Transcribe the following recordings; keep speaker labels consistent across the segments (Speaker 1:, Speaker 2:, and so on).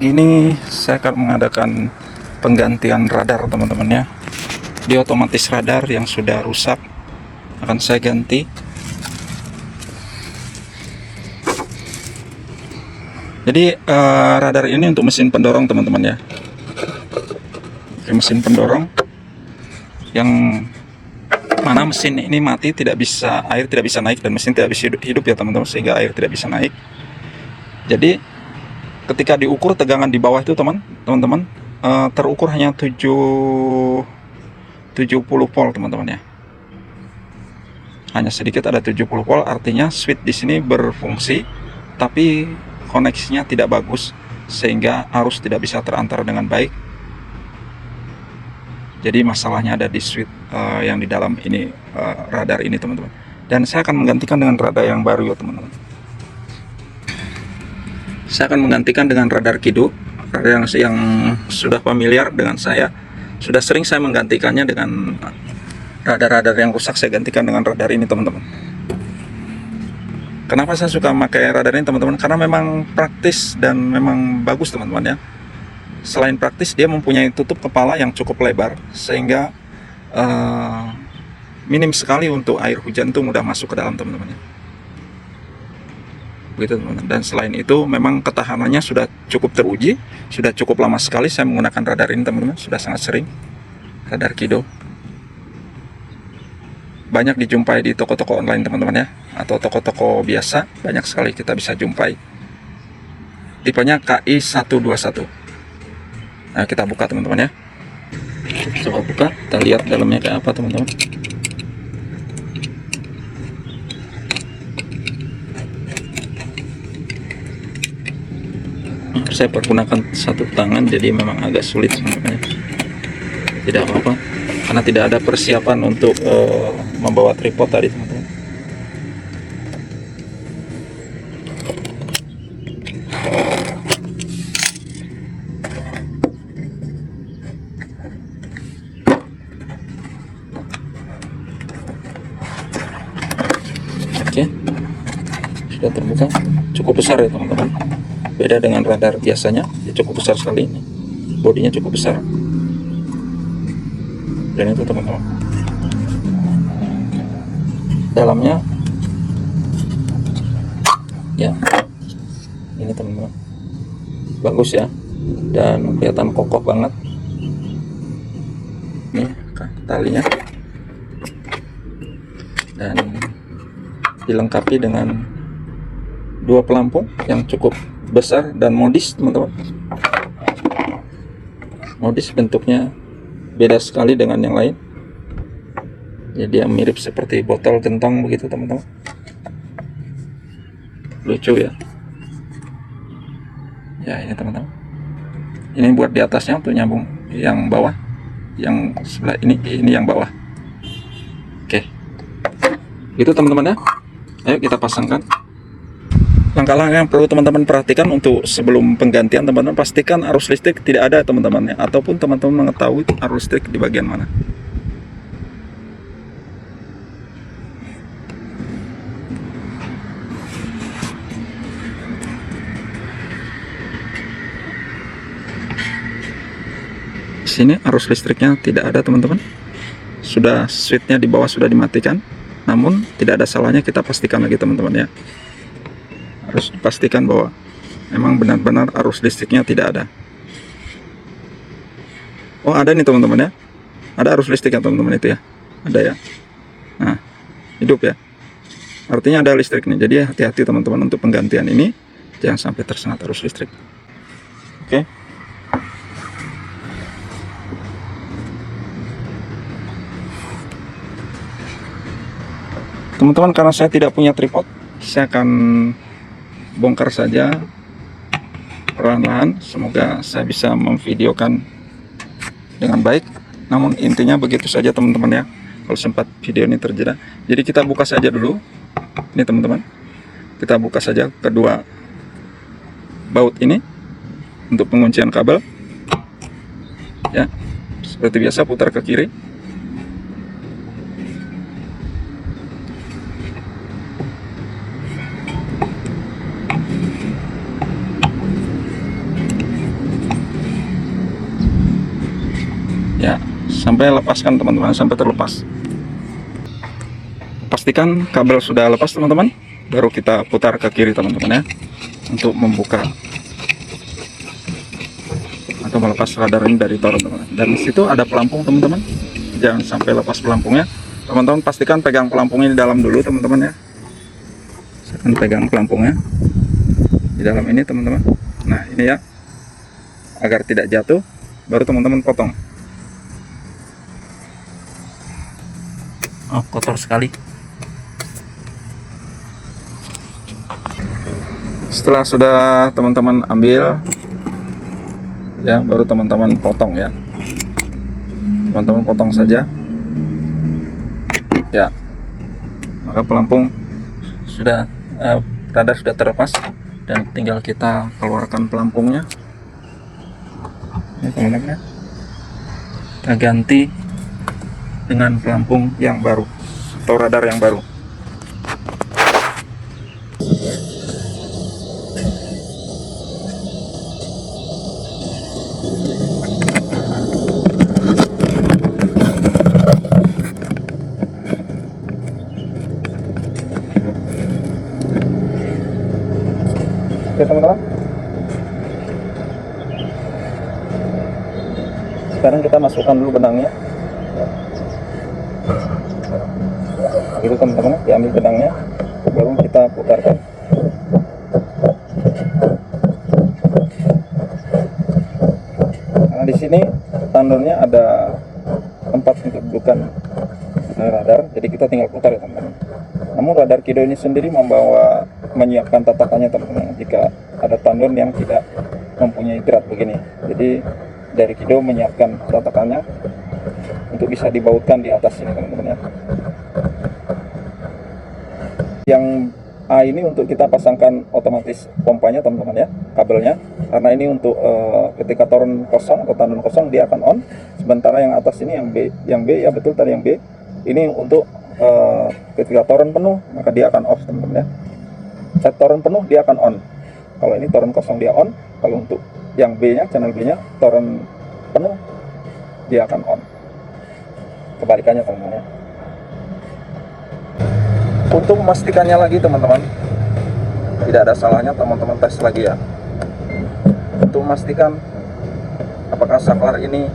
Speaker 1: Ini saya akan mengadakan penggantian radar teman-teman ya. Di otomatis radar yang sudah rusak akan saya ganti. Jadi radar ini untuk mesin pendorong teman-teman ya. Mesin pendorong yang mana mesin ini mati, tidak bisa, air tidak bisa naik dan mesin tidak bisa hidup ya teman-teman, sehingga air tidak bisa naik. Jadi ketika diukur tegangan di bawah itu teman-teman terukur hanya 70 volt teman-teman ya. Hanya sedikit, ada 70 volt, artinya switch di sini berfungsi tapi koneksinya tidak bagus sehingga arus tidak bisa terantar dengan baik. Jadi masalahnya ada di switch yang di dalam ini radar ini teman-teman. Dan saya akan menggantikan dengan radar yang baru ya teman-teman. Saya akan menggantikan dengan radar Kido, radar yang sudah familiar dengan saya. Sudah sering saya menggantikannya dengan radar-radar yang rusak, saya gantikan dengan radar ini teman-teman. Kenapa saya suka memakai radar ini teman-teman? Karena memang praktis dan memang bagus teman-teman ya. Selain praktis, dia mempunyai tutup kepala yang cukup lebar sehingga minim sekali untuk air hujan itu mudah masuk ke dalam teman-teman ya. Begitu teman-teman. Dan selain itu memang ketahanannya sudah cukup teruji, sudah cukup lama sekali saya menggunakan radar ini teman-teman, sudah sangat sering. Radar Kido banyak dijumpai di toko-toko online teman-teman ya, atau toko-toko biasa, banyak sekali kita bisa jumpai. Tipenya KI121. Nah, kita buka teman-teman ya. Coba buka, kita lihat dalamnya kayak apa teman-teman. Saya pergunakan satu tangan, jadi memang agak sulit sebenarnya. Tidak apa-apa, karena tidak ada persiapan untuk membawa tripod tadi teman-teman. Oke, sudah terbuka, cukup besar ya teman-teman. Beda dengan radar biasanya, dia cukup besar sekali ini, bodinya cukup besar. Dan itu teman-teman, dalamnya ya ini teman-teman, bagus ya, dan kelihatan kokoh banget. Ini talinya, dan dilengkapi dengan dua pelampung yang cukup besar dan modis teman-teman. Modis, bentuknya beda sekali dengan yang lain. Jadi dia mirip seperti botol gentong begitu teman-teman. Lucu ya. Ya ini teman-teman. Ini buat di atasnya untuk nyambung yang bawah. Yang sebelah ini yang bawah. Oke. Itu teman-teman ya. Ayo kita pasangkan. Langkah-langkah yang perlu teman-teman perhatikan untuk sebelum penggantian, teman-teman pastikan arus listrik tidak ada teman-teman ya, ataupun teman-teman mengetahui arus listrik di bagian mana. Di sini arus listriknya tidak ada teman-teman. Sudah switchnya di bawah sudah dimatikan, namun tidak ada salahnya kita pastikan lagi teman-teman ya. Harus dipastikan bahwa memang benar-benar arus listriknya tidak ada. Oh ada nih teman-teman ya, ada arus listriknya teman-teman itu ya, ada ya. Nah hidup ya, artinya ada listrik nih. Jadi hati-hati teman-teman untuk penggantian ini, jangan sampai tersengat arus listrik. Oke. Teman-teman, karena saya tidak punya tripod, saya akan bongkar saja perlahan-lahan. Semoga saya bisa memvideokan dengan baik. Namun intinya begitu saja teman-teman ya, kalau sempat video ini terjeda. Jadi kita buka saja dulu ini teman-teman, kita buka saja kedua baut ini untuk penguncian kabel ya. Seperti biasa putar ke kiri. ya, sampai lepaskan teman-teman, sampai terlepas. Pastikan kabel sudah lepas teman-teman, baru kita putar ke kiri teman-teman ya, untuk membuka atau melepas radar ini dari toren teman-teman. Dan di situ ada pelampung teman-teman, jangan sampai lepas pelampungnya teman-teman. Pastikan pegang pelampungnya di dalam dulu teman-teman ya. Saya akan pegang pelampungnya di dalam ini teman-teman. Nah ini ya, agar tidak jatuh, baru teman-teman potong. Oh, kotor sekali. Setelah sudah teman-teman ambil ya, baru teman-teman potong ya. Teman-teman potong saja ya, maka pelampung sudah radar sudah terlepas, dan tinggal kita keluarkan pelampungnya ya teman-teman ya. Kita ganti dengan pelampung yang baru atau radar yang baru. Oke teman-teman, sekarang kita masukkan dulu benangnya. Gitu teman-teman, diambil benangnya, baru kita putarkan. Nah di sini tandonnya ada tempat untuk dudukan radar, jadi kita tinggal putar ya teman-teman. Namun radar Kido ini sendiri menyiapkan tatakannya teman-teman, jika ada tandon yang tidak mempunyai drat begini. Jadi dari Kido menyiapkan tatakannya untuk bisa dibautkan di atas ini teman-teman ya. Yang A ini untuk kita pasangkan otomatis pompanya teman-teman ya, kabelnya, karena ini untuk ketika toren kosong atau tandon kosong dia akan on. Sementara yang atas ini yang B ya, betul tadi yang B ini untuk ketika toren penuh maka dia akan off teman-teman ya. Saat toren penuh dia akan on. Kalau ini toren kosong dia on. Kalau untuk yang B nya, channel B nya, toren penuh dia akan on. Kebalikannya teman-teman ya. Untuk memastikannya lagi teman-teman, tidak ada salahnya teman-teman tes lagi ya, untuk memastikan apakah saklar ini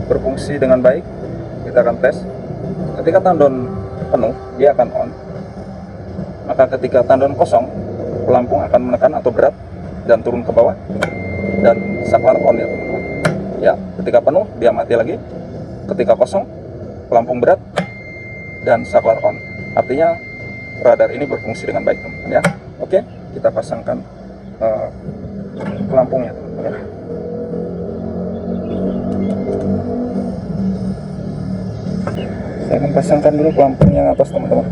Speaker 1: berfungsi dengan baik. Kita akan tes. Ketika tandon penuh dia akan on, maka ketika tandon kosong pelampung akan menekan atau berat dan turun ke bawah, dan saklar on ya teman-teman ya. Ketika penuh dia mati lagi, ketika kosong pelampung berat dan saklar on. Artinya radar ini berfungsi dengan baik teman-teman ya. Oke, kita pasangkan pelampungnya teman-teman ya. Saya akan pasangkan dulu pelampungnya atas teman-teman.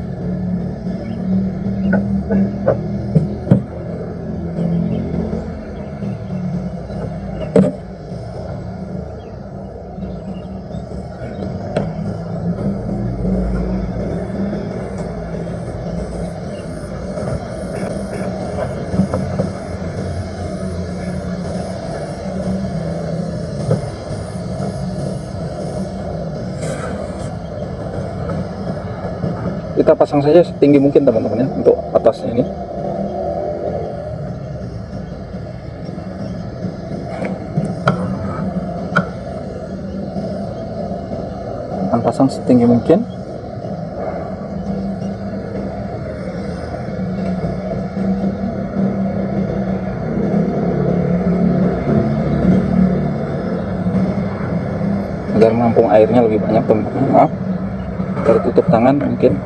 Speaker 1: Kita pasang saja setinggi mungkin teman-teman ya, untuk atasnya ini. Akan pasang setinggi mungkin. Agar menampung airnya lebih banyak teman-teman. Maaf, tertutup tangan mungkin.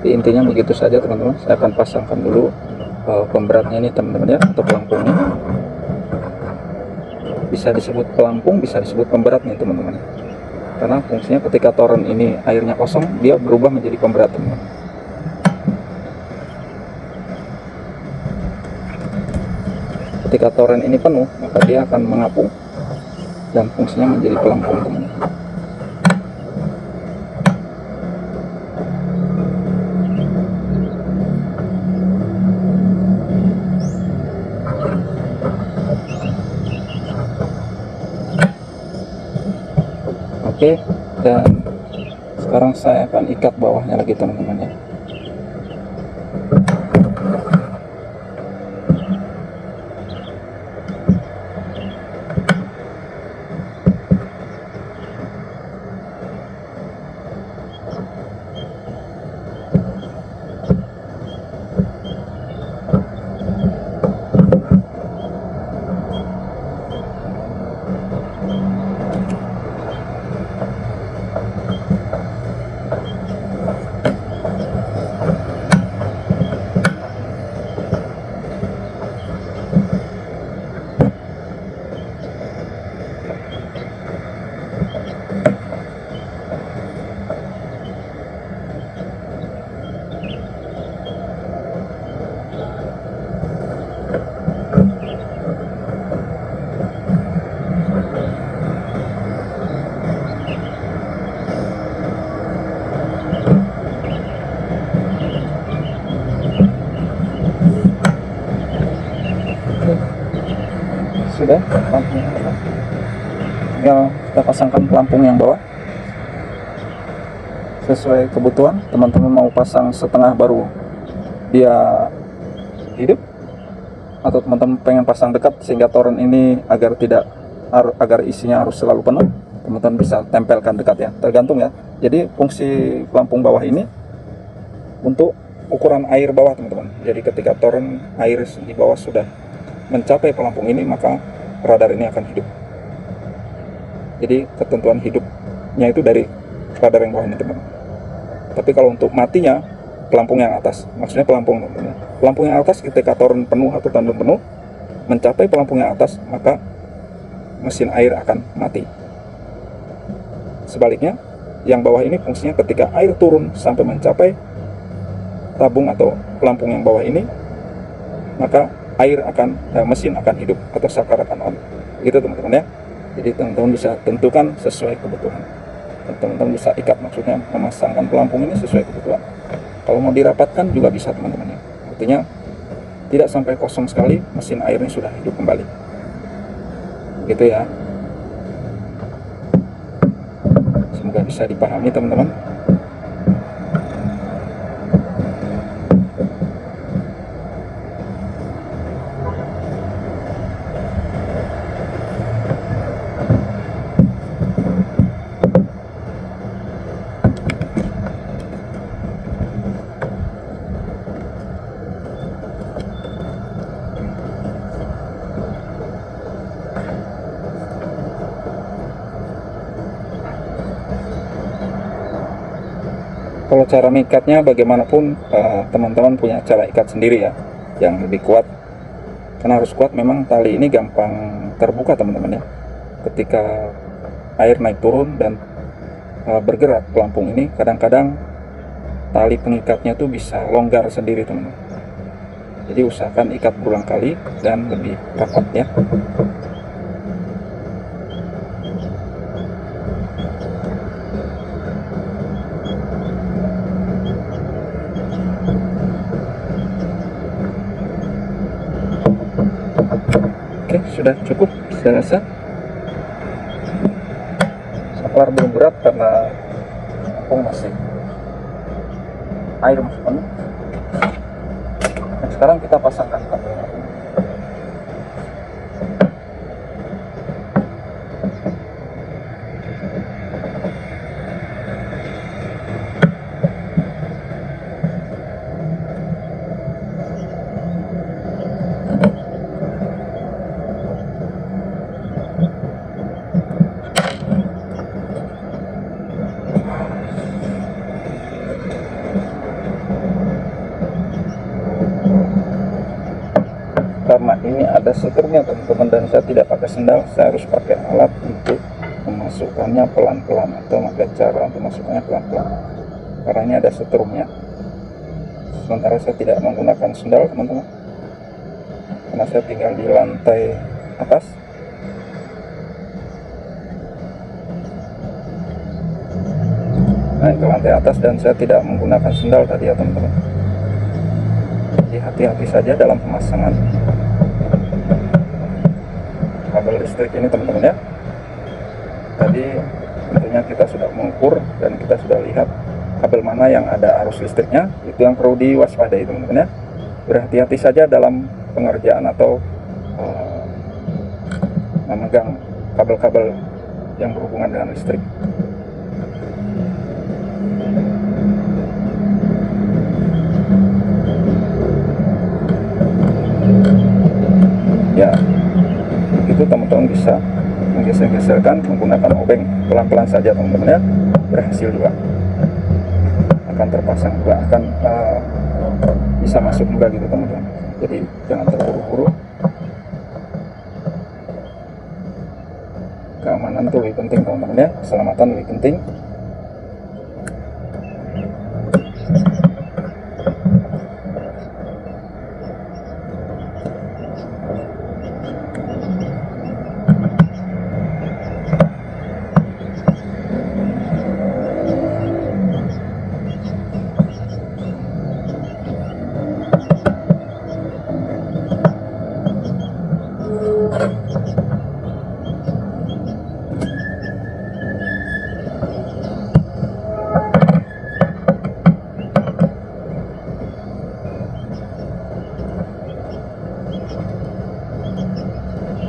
Speaker 1: Intinya begitu saja teman-teman. Saya akan pasangkan dulu pemberatnya ini teman-teman ya, atau pelampungnya. Bisa disebut pelampung, bisa disebut pemberat nih teman-teman, karena fungsinya ketika toren ini airnya kosong dia berubah menjadi pemberat teman-teman. Ketika toren ini penuh maka dia akan mengapung dan fungsinya menjadi pelampung teman-teman. Oke, dan sekarang saya akan ikat bawahnya lagi teman-teman ya. Sudah lampunya, tinggal kita pasangkan pelampung yang bawah sesuai kebutuhan. Teman-teman mau pasang setengah baru dia hidup, atau teman-teman pengen pasang dekat sehingga toren ini agar isinya harus selalu penuh, teman-teman bisa tempelkan dekat ya, tergantung ya. Jadi fungsi pelampung bawah ini untuk ukuran air bawah teman-teman. Jadi ketika toren air di bawah sudah mencapai pelampung ini, maka radar ini akan hidup. Jadi ketentuan hidupnya itu dari radar yang bawah ini teman-teman. Tapi kalau untuk matinya, pelampung yang atas, maksudnya pelampung yang atas ketika toren penuh atau tandon penuh mencapai pelampung yang atas, maka mesin air akan mati. Sebaliknya, yang bawah ini fungsinya ketika air turun sampai mencapai tabung atau pelampung yang bawah ini, maka mesin akan hidup atau saklar akan on. Begitu teman-teman ya. Jadi teman-teman bisa tentukan sesuai kebutuhan. Teman-teman bisa ikat, maksudnya memasangkan pelampung ini sesuai kebutuhan. Kalau mau dirapatkan juga bisa teman-teman ya. Artinya tidak sampai kosong sekali, mesin airnya sudah hidup kembali. Gitu ya. Semoga bisa dipahami teman-teman. Kalau cara mengikatnya bagaimanapun teman-teman punya cara ikat sendiri ya, yang lebih kuat. Karena harus kuat, memang tali ini gampang terbuka teman-teman ya. Ketika air naik turun dan bergerak pelampung ini, kadang-kadang tali pengikatnya tuh bisa longgar sendiri teman-teman. Jadi usahakan ikat berulang kali dan lebih rapat ya. Oke, sudah cukup saya rasa. Saklar belum berat karena masih air masih penuh. Nah, sekarang kita pasangkan kabel. Karena ini ada setirnya teman-teman dan saya tidak pakai sendal, saya harus pakai alat untuk memasukkannya pelan-pelan atau pakai cara untuk memasukkannya pelan-pelan karena ini ada setirnya. Sementara saya tidak menggunakan sendal teman-teman, karena saya tinggal di lantai atas. Naik ke lantai atas dan saya tidak menggunakan sendal tadi ya teman-teman. Jadi hati-hati saja dalam pemasangan kabel listrik ini teman-teman ya. Tadi tentunya kita sudah mengukur dan kita sudah lihat kabel mana yang ada arus listriknya. Itu yang perlu diwaspadai teman-teman ya. Berhati-hati saja dalam pengerjaan atau memegang kabel-kabel yang berhubungan dengan listrik. Ya, itu teman-teman bisa menggeser-geserkan menggunakan obeng pelan-pelan saja teman-teman ya. Berhasil juga, akan terpasang juga, akan bisa masuk juga gitu teman-teman. Jadi jangan terburu-buru, keamanan itu lebih penting teman-teman ya, keselamatan lebih penting.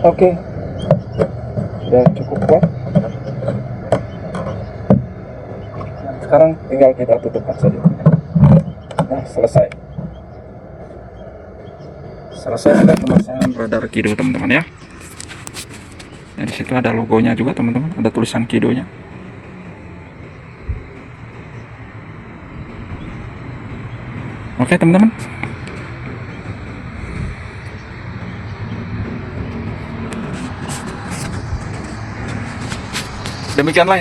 Speaker 1: Oke, sudah cukup kuat. Sekarang tinggal kita tutupkan saja. Nah, selesai ada pemasangan radar Kido teman-teman ya. Nah, di situ ada logonya juga teman-teman, ada tulisan Kidonya. Oke teman-teman. Demikianlah